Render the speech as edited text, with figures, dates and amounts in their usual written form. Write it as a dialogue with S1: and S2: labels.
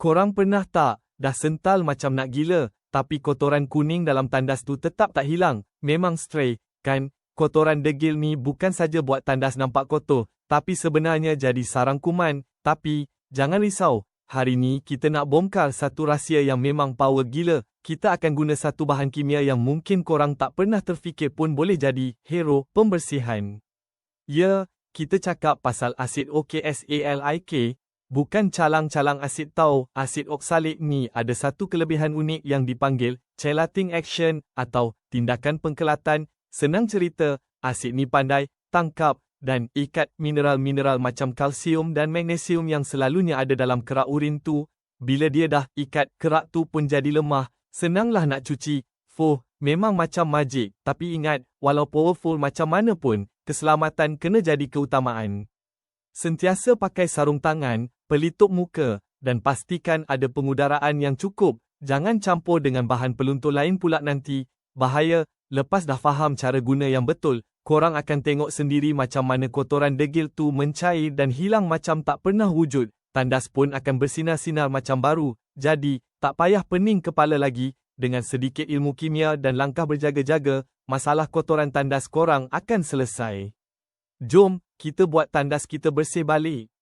S1: Korang pernah tak, dah sental macam nak gila, tapi kotoran kuning dalam tandas tu tetap tak hilang? Memang stray, kan? Kotoran degil ni bukan saja buat tandas nampak kotor, tapi sebenarnya jadi sarang kuman. Tapi, jangan risau. Hari ni kita nak bongkar satu rahsia yang memang power gila. Kita akan guna satu bahan kimia yang mungkin korang tak pernah terfikir pun boleh jadi hero pembersihan. Ya, kita cakap pasal asid oksalik. Bukan calang-calang asid tau. Asid oksalik ni ada satu kelebihan unik yang dipanggil chelating action atau tindakan pengkelatan. Senang cerita, asid ni pandai tangkap dan ikat mineral-mineral macam kalsium dan magnesium yang selalunya ada dalam kerak urin tu. Bila dia dah ikat, kerak tu pun jadi lemah. Senanglah nak cuci. Memang macam majik. Tapi ingat, walau powerful macam mana pun, keselamatan kena jadi keutamaan. Sentiasa pakai sarung tangan, pelitup muka, dan pastikan ada pengudaraan yang cukup. Jangan campur dengan bahan peluntur lain pula nanti. Bahaya, lepas dah faham cara guna yang betul, korang akan tengok sendiri macam mana kotoran degil tu mencair dan hilang macam tak pernah wujud. Tandas pun akan bersinar-sinar macam baru. Jadi, tak payah pening kepala lagi. Dengan sedikit ilmu kimia dan langkah berjaga-jaga, masalah kotoran tandas korang akan selesai. Jom, kita buat tandas kita bersih balik.